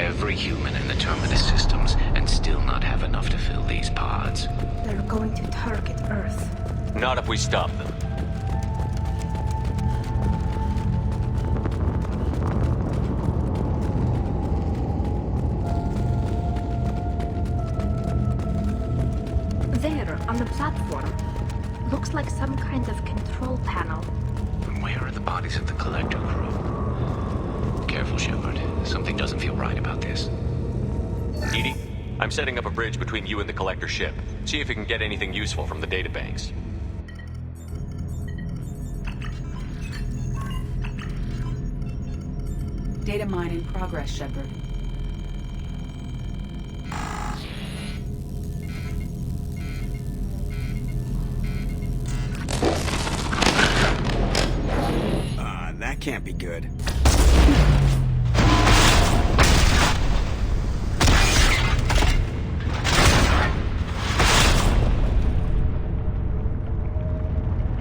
every human in the Terminus systems and still not have enough to fill these pods. They're going to target Earth. Not if we stop them. There, on the platform. Looks like some kind of control panel. And where are the bodies of the Collector crew? Careful, Shepard. Something doesn't feel right about this. Edie, I'm setting up a bridge between you and the Collector ship. See if you can get anything useful from the databanks. Data mine in progress, Shepard. That can't be good.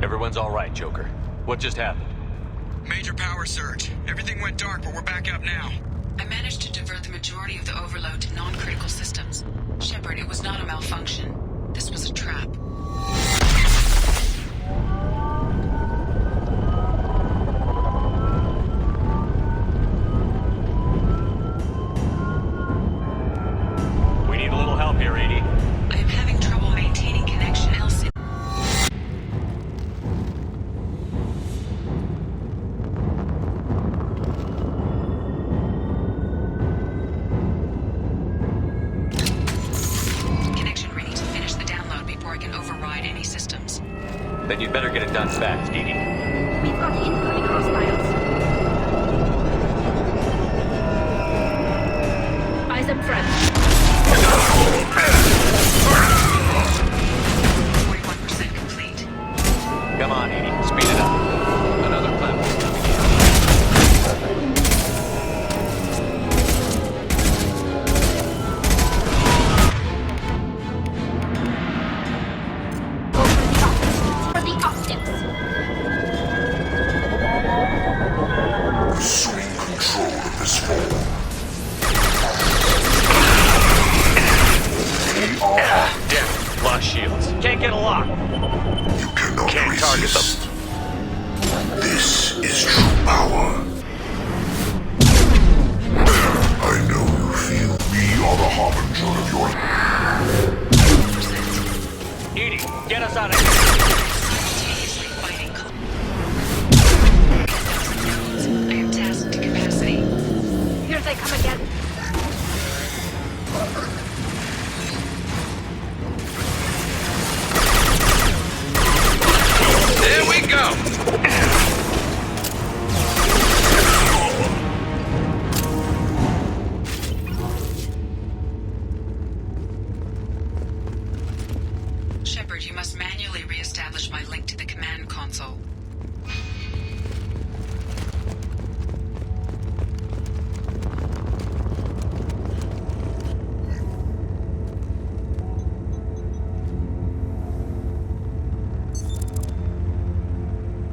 Everyone's all right, Joker. What just happened? Major power surge. Everything went dark, but we're back up now. I managed to divert the majority of the overload to non-critical systems. Shepard, it was not a malfunction. This was a trap. We need a little help here, Edie. I am having trouble maintaining connection, Elsie. Connection ready to finish the download before I can override any systems. Then you'd better get it done fast, Edie. We've got incoming hostiles. Eyes up front. 41% complete. Come on, Edie. Speed it up. Another platform coming Go for the optics. Assuming control of this form. We are. Damn. Lost shields. Can't get a lock. You cannot Can't target resist. This is true power. I know you feel. We are the harbinger of your. Edie, get us out of here. Simultaneously fighting. I am tasked to capacity. Here they come again. There we go! Shepard, you must manually re-establish my link to the command console.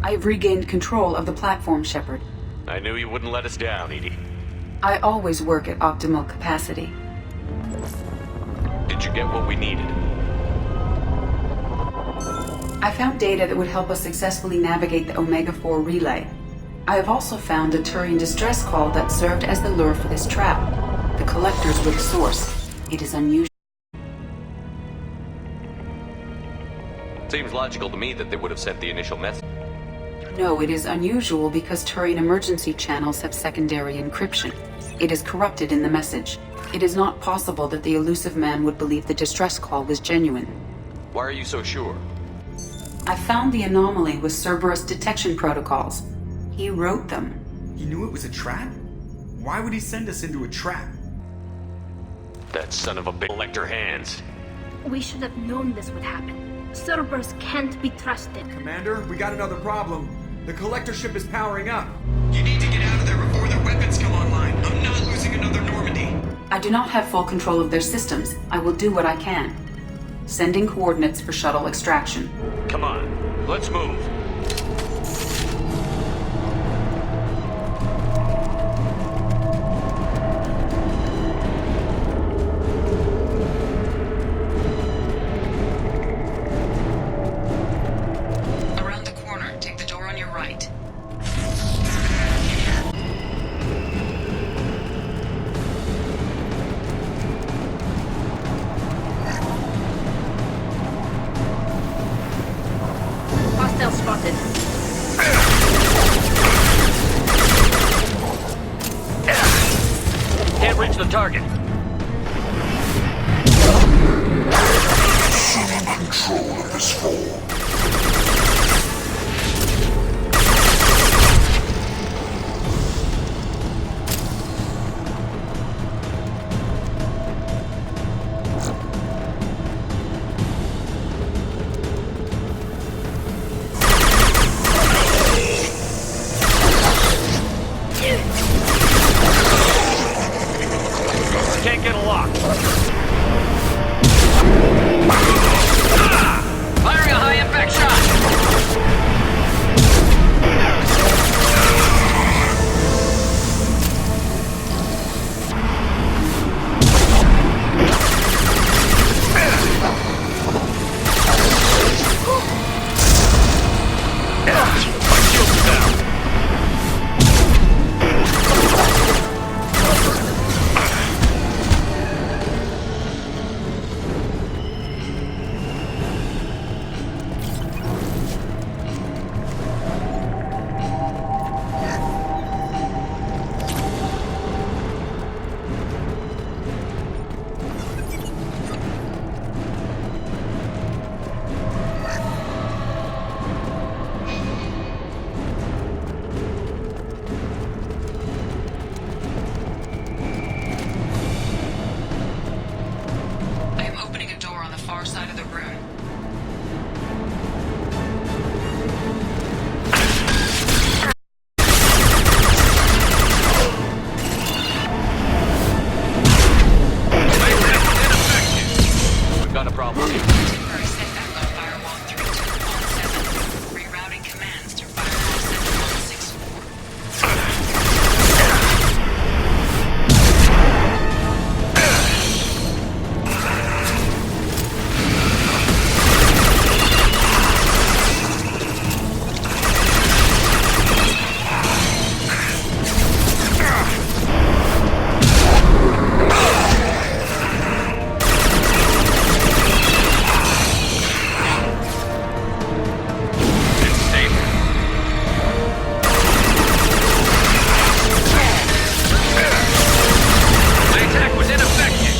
I've regained control of the platform, Shepard. I knew you wouldn't let us down, Edie. I always work at optimal capacity. Did you get what we needed? I found data that would help us successfully navigate the Omega-4 relay. I have also found a Turian distress call that served as the lure for this trap. The Collectors were the source. It is unusual. Seems logical to me that they would have sent the initial message. No, it is unusual because Turian emergency channels have secondary encryption. It is corrupted in the message. It is not possible that the elusive man would believe the distress call was genuine. Why are you so sure? I found the anomaly with Cerberus detection protocols. He wrote them. He knew it was a trap? Why would he send us into a trap? That son of a bitch Collector hands. We should have known this would happen. Cerberus can't be trusted. Commander, we got another problem. The Collector ship is powering up. You need to get out of there before their weapons come online. I'm not losing another Normandy. I do not have full control of their systems. I will do what I can. Sending coordinates for shuttle extraction. Come on, let's move. Can't reach the target. Assuming control of this form. Can't get a lock. Firing a high-impact shot! My shield's down. I am opening a door on the far side of the room. We've got a problem here. Temporary setback on firewall 3217. Rerouting commands to firewall 7164. It's safe. My attack was ineffective!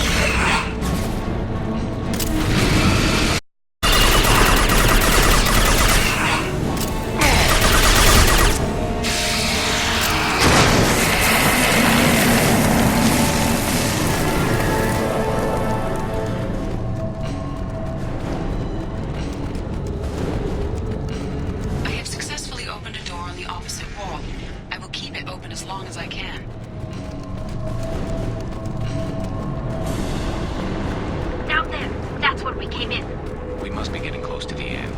I have successfully opened a door on the opposite wall. I will keep it open as long as I can. Down there. That's where we came in. We must be getting close to the end.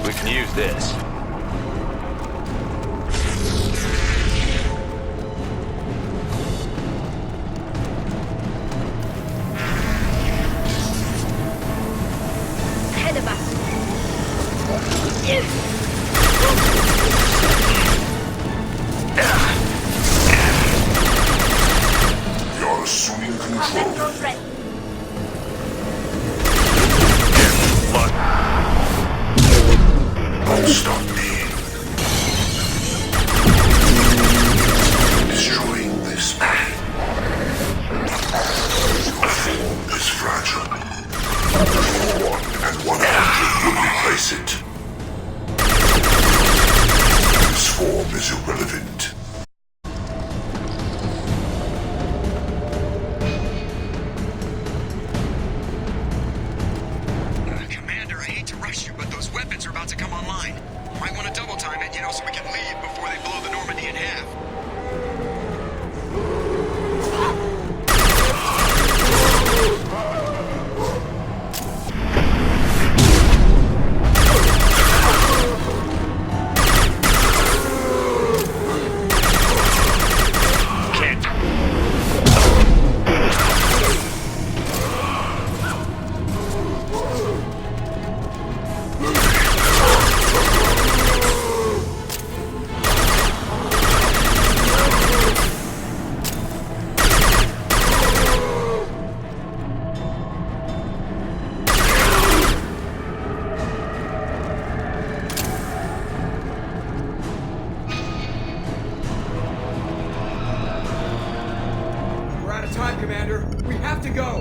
We can use this. Ahead of us. You're assuming Combat control. drone ready. Look. Don't stop me. Destroying this pain. Your form is fragile. One and 100 will replace it. This form is irrelevant. Commander, I hate to rush you, but those weapons are about to come online. Might want to double time it, so we can leave before they blow the Normandy in half. Commander. We have to go.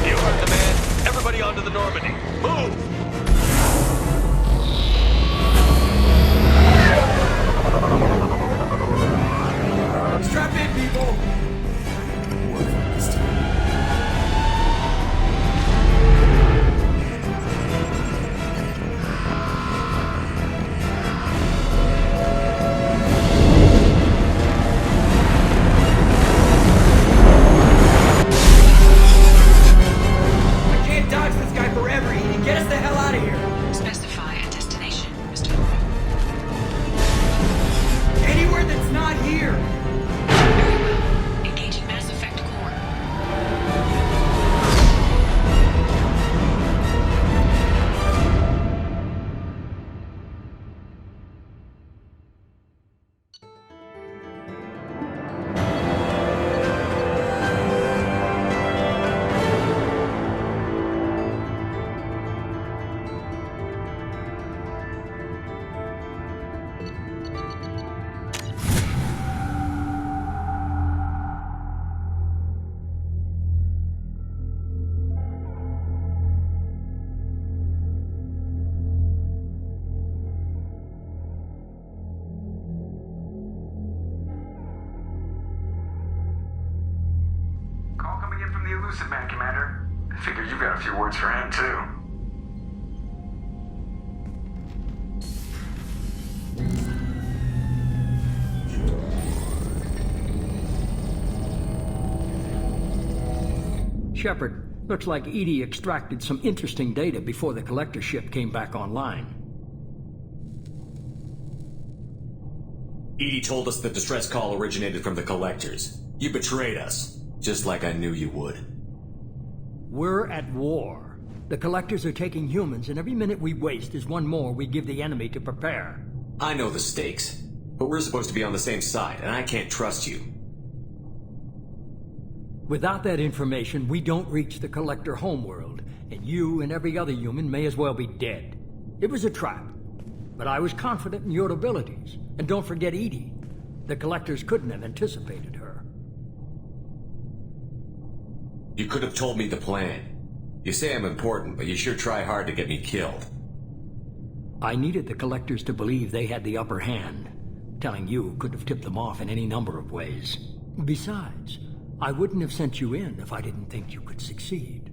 You heard the man. Everybody onto the Normandy. Move! Strap in, people. I can't dodge this guy forever, Edie. Get us the hell out of here. Specify a destination, Mr. Anywhere that's not here. Very well. Engaging Mass Effect core. Call coming in from the Elusive Man, Commander. I figure you got a few words for him, too. Shepard, looks like Edie extracted some interesting data before the collector ship came back online. Edie told us the distress call originated from the collectors. You betrayed us, just like I knew you would. We're at war. The collectors are taking humans, and every minute we waste is one more we give the enemy to prepare. I know the stakes, but we're supposed to be on the same side, and I can't trust you. Without that information, we don't reach the collector homeworld, and you and every other human may as well be dead. It was a trap, but I was confident in your abilities. And don't forget Edie. The collectors couldn't have anticipated her. You could have told me the plan. You say I'm important, but you sure try hard to get me killed. I needed the collectors to believe they had the upper hand. Telling you could have tipped them off in any number of ways. Besides, I wouldn't have sent you in if I didn't think you could succeed.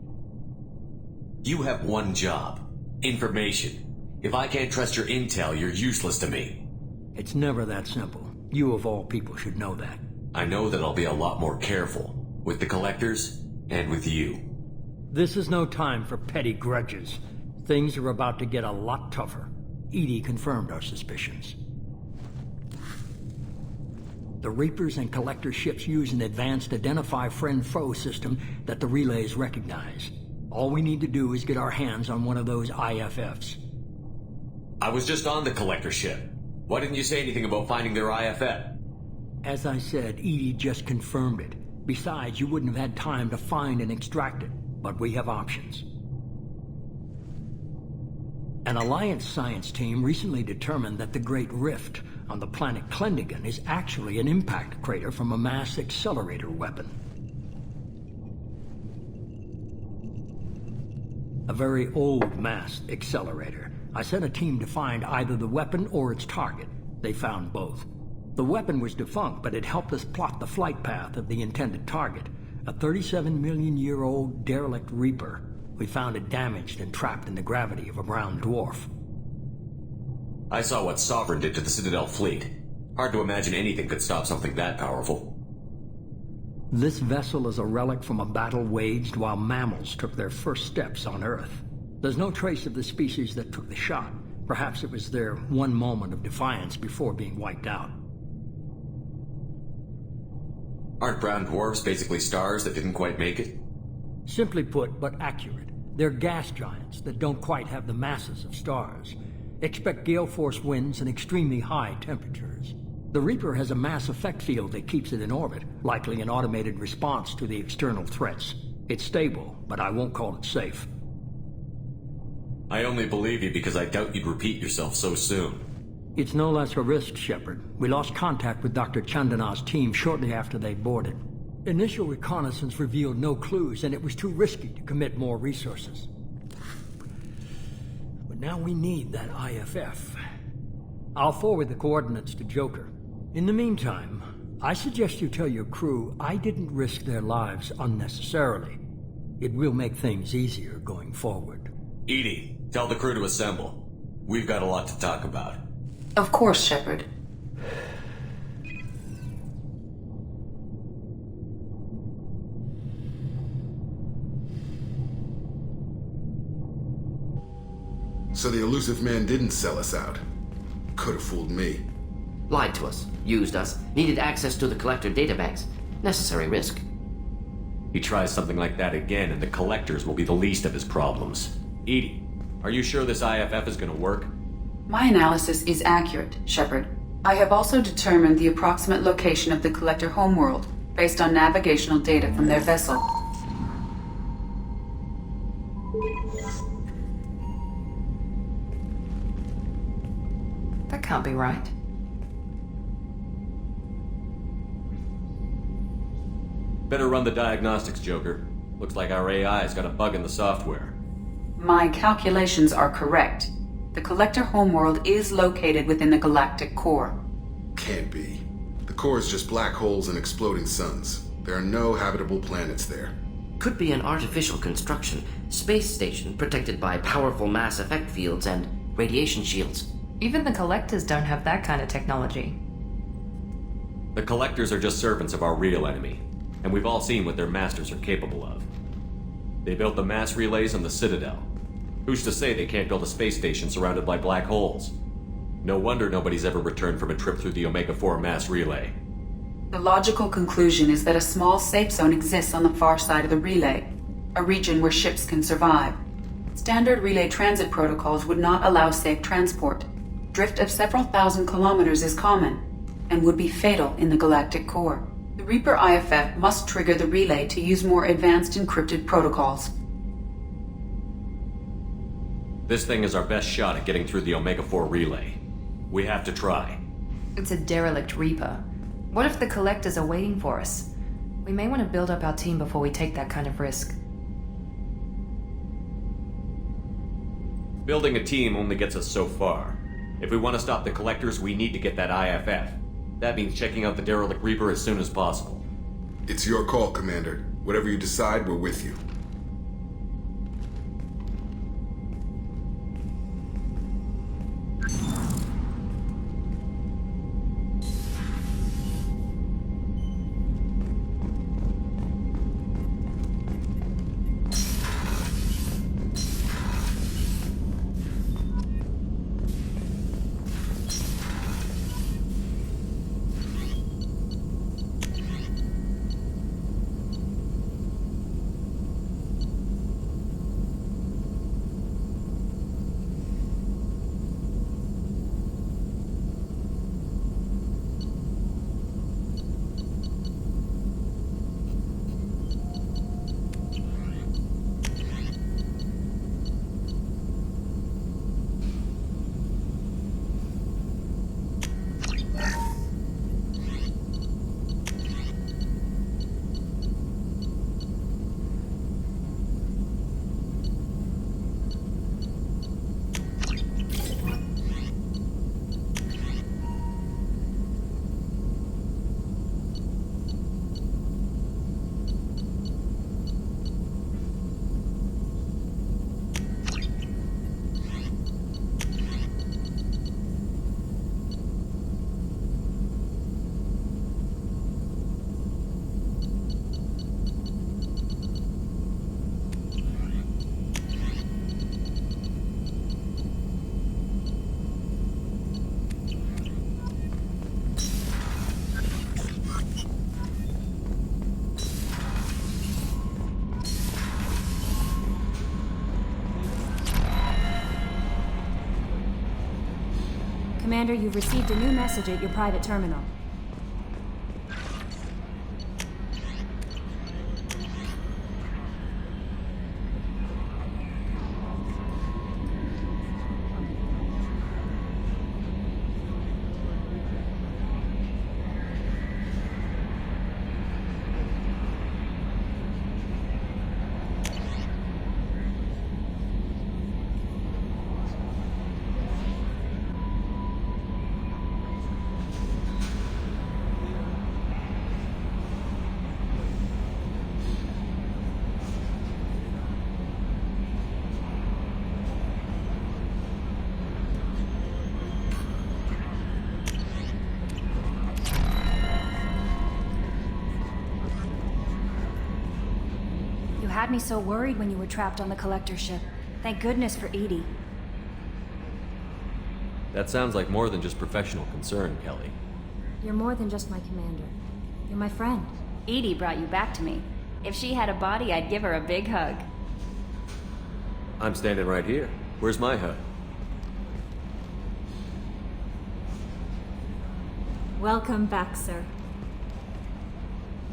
You have one job. Information. If I can't trust your intel, you're useless to me. It's never that simple. You of all people should know that. I know that I'll be a lot more careful. With the collectors, and with you. This is no time for petty grudges. Things are about to get a lot tougher. Edie confirmed our suspicions. The Reapers and Collector ships use an advanced identify friend-foe system that the relays recognize. All we need to do is get our hands on one of those IFFs. I was just on the Collector ship. Why didn't you say anything about finding their IFF? As I said, Edie just confirmed it. Besides, you wouldn't have had time to find and extract it. But we have options. An Alliance science team recently determined that the Great Rift on the planet Klendigan is actually an impact crater from a mass accelerator weapon. A very old mass accelerator. I sent a team to find either the weapon or its target. They found both. The weapon was defunct, but it helped us plot the flight path of the intended target, a 37-million-year-old derelict Reaper. We found it damaged and trapped in the gravity of a brown dwarf. I saw what Sovereign did to the Citadel fleet. Hard to imagine anything could stop something that powerful. This vessel is a relic from a battle waged while mammals took their first steps on Earth. There's no trace of the species that took the shot. Perhaps it was their one moment of defiance before being wiped out. Aren't brown dwarfs basically stars that didn't quite make it? Simply put, but accurate. They're gas giants that don't quite have the masses of stars. Expect gale force winds and extremely high temperatures. The Reaper has a mass effect field that keeps it in orbit, likely an automated response to the external threats. It's stable, but I won't call it safe. I only believe you because I doubt you'd repeat yourself so soon. It's no less a risk, Shepard. We lost contact with Dr. Chandana's team shortly after they boarded. Initial reconnaissance revealed no clues, and it was too risky to commit more resources. But now we need that IFF. I'll forward the coordinates to Joker. In the meantime, I suggest you tell your crew I didn't risk their lives unnecessarily. It will make things easier going forward. Edie, tell the crew to assemble. We've got a lot to talk about. Of course, Shepard. So the elusive man didn't sell us out. Could have fooled me. Lied to us, used us, needed access to the Collector databanks. Necessary risk. He tries something like that again, and the Collectors will be the least of his problems. Edie, are you sure this IFF is gonna work? My analysis is accurate, Shepard. I have also determined the approximate location of the Collector homeworld, based on navigational data from their vessel. That can't be right. Better run the diagnostics, Joker. Looks like our AI's got a bug in the software. My calculations are correct. The Collector homeworld is located within the galactic core. Can't be. The core is just black holes and exploding suns. There are no habitable planets there. Could be an artificial construction, space station protected by powerful mass effect fields and radiation shields. Even the Collectors don't have that kind of technology. The Collectors are just servants of our real enemy, and we've all seen what their masters are capable of. They built the mass relays on the Citadel. Who's to say they can't build a space station surrounded by black holes? No wonder nobody's ever returned from a trip through the Omega-4 mass relay. The logical conclusion is that a small safe zone exists on the far side of the relay, a region where ships can survive. Standard relay transit protocols would not allow safe transport. Drift of several thousand kilometers is common, and would be fatal in the galactic core. The Reaper IFF must trigger the relay to use more advanced encrypted protocols. This thing is our best shot at getting through the Omega-4 relay. We have to try. It's a derelict Reaper. What if the Collectors are waiting for us? We may want to build up our team before we take that kind of risk. Building a team only gets us so far. If we want to stop the Collectors, we need to get that IFF. That means checking out the derelict Reaper as soon as possible. It's your call, Commander. Whatever you decide, we're with you. Commander, you've received a new message at your private terminal. had me so worried when you were trapped on the Collector ship. Thank goodness for Edie. That sounds like more than just professional concern, Kelly. You're more than just my commander. You're my friend. Edie brought you back to me. If she had a body, I'd give her a big hug. I'm standing right here. Where's my hug? Welcome back, sir.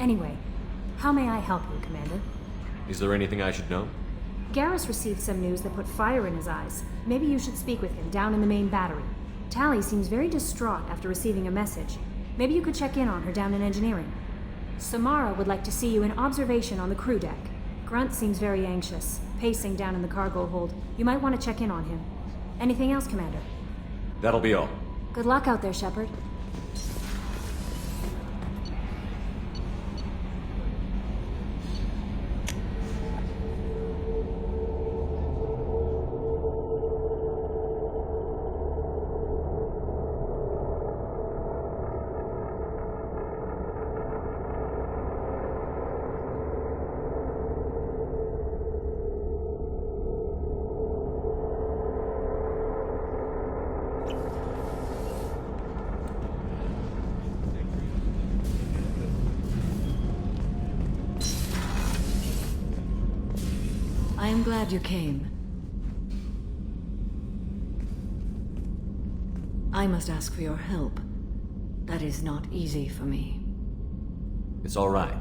Anyway, how may I help you, Commander? Is there anything I should know? Garrus received some news that put fire in his eyes. Maybe you should speak with him down in the main battery. Tally seems very distraught after receiving a message. Maybe you could check in on her down in engineering. Samara would like to see you in observation on the crew deck. Grunt seems very anxious, pacing down in the cargo hold. You might want to check in on him. Anything else, Commander? That'll be all. Good luck out there, Shepard. I am glad you came. I must ask for your help. That is not easy for me. It's all right.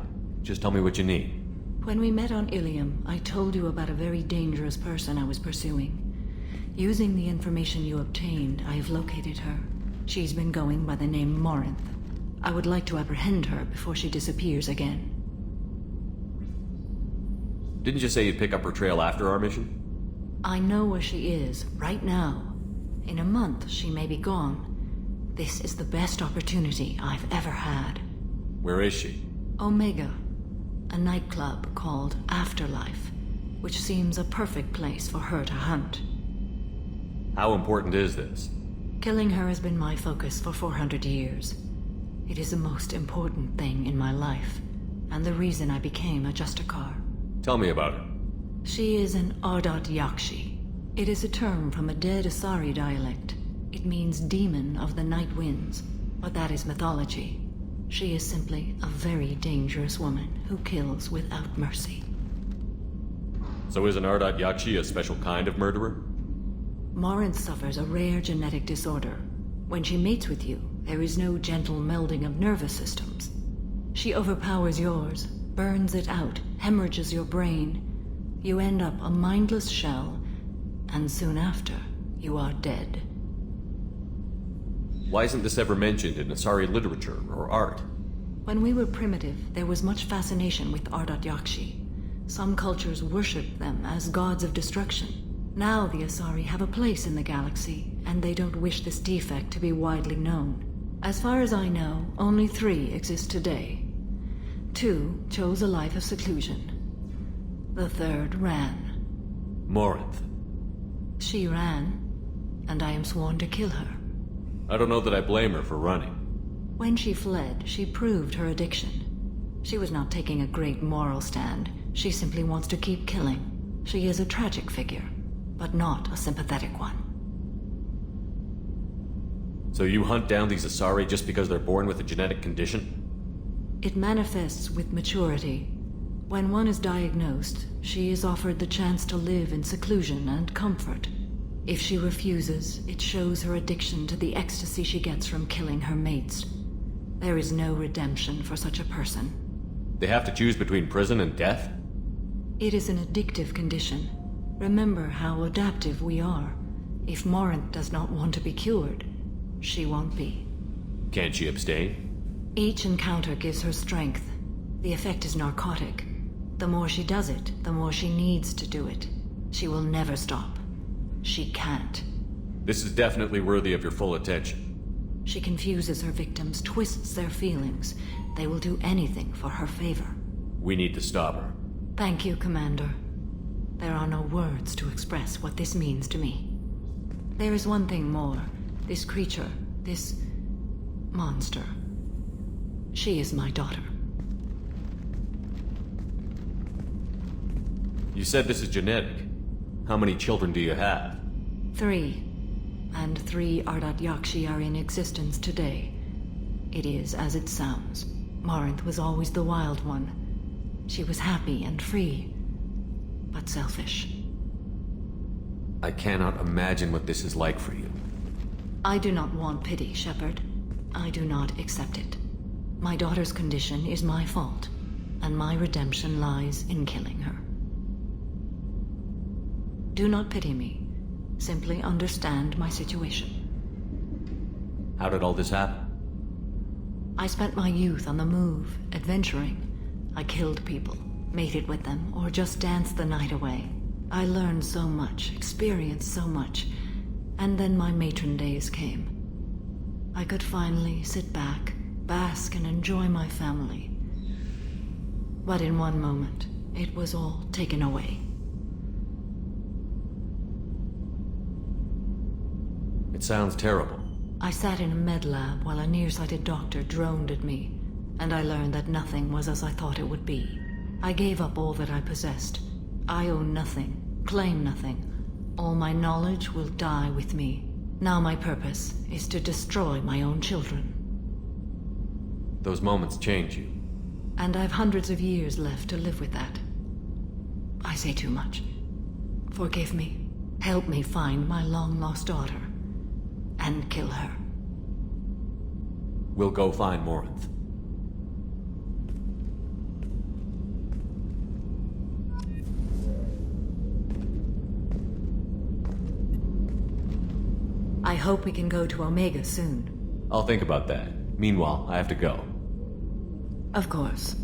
Just tell me what you need. When we met on Ilium, I told you about a very dangerous person I was pursuing. Using the information you obtained, I have located her. She's been going by the name Morinth. I would like to apprehend her before she disappears again. Didn't you say you'd pick up her trail after our mission? I know where she is, right now. In a month, she may be gone. This is the best opportunity I've ever had. Where is she? Omega, a nightclub called Afterlife, which seems a perfect place for her to hunt. How important is this? Killing her has been my focus for 400 years. It is the most important thing in my life, and the reason I became a Justicar. Tell me about her. She is an Ardat Yakshi. It is a term from a dead Asari dialect. It means demon of the night winds, but that is mythology. She is simply a very dangerous woman who kills without mercy. So is an Ardat Yakshi a special kind of murderer? Morinth suffers a rare genetic disorder. When she mates with you, there is no gentle melding of nervous systems. She overpowers yours, burns it out, hemorrhages your brain. You end up a mindless shell, and soon after, you are dead. Why isn't this ever mentioned in Asari literature or art? When we were primitive, there was much fascination with Ardat Yakshi. Some cultures worshipped them as gods of destruction. Now the Asari have a place in the galaxy, and they don't wish this defect to be widely known. As far as I know, only 3 exist today. 2 chose a life of seclusion. The 3rd ran. Morinth. She ran, and I am sworn to kill her. I don't know that I blame her for running. When she fled, she proved her addiction. She was not taking a great moral stand. She simply wants to keep killing. She is a tragic figure, but not a sympathetic one. So you hunt down these Asari just because they're born with a genetic condition? It manifests with maturity. When one is diagnosed, she is offered the chance to live in seclusion and comfort. If she refuses, it shows her addiction to the ecstasy she gets from killing her mates. There is no redemption for such a person. They have to choose between prison and death? It is an addictive condition. Remember how adaptive we are. If Morinth does not want to be cured, she won't be. Can't she abstain? Each encounter gives her strength. The effect is narcotic. The more she does it, the more she needs to do it. She will never stop. She can't. This is definitely worthy of your full attention. She confuses her victims, twists their feelings. They will do anything for her favor. We need to stop her. Thank you, Commander. There are no words to express what this means to me. There is one thing more. This creature, this monster. She is my daughter. You said this is genetic. How many children do you have? 3. And 3 Ardat Yakshi are in existence today. It is as it sounds. Morinth was always the wild one. She was happy and free, but selfish. I cannot imagine what this is like for you. I do not want pity, Shepard. I do not accept it. My daughter's condition is my fault, and my redemption lies in killing her. Do not pity me. Simply understand my situation. How did all this happen? I spent my youth on the move, adventuring. I killed people, mated with them, or just danced the night away. I learned so much, experienced so much, and then my matron days came. I could finally sit back, bask and enjoy my family. But in one moment, it was all taken away. It sounds terrible. I sat in a med lab while a nearsighted doctor droned at me, and I learned that nothing was as I thought it would be. I gave up all that I possessed. I own nothing, claim nothing. All my knowledge will die with me. Now my purpose is to destroy my own children. Those moments change you. And I've hundreds of years left to live with that. I say too much. Forgive me. Help me find my long-lost daughter. And kill her. We'll go find Morinth. I hope we can go to Omega soon. I'll think about that. Meanwhile, I have to go. Of course.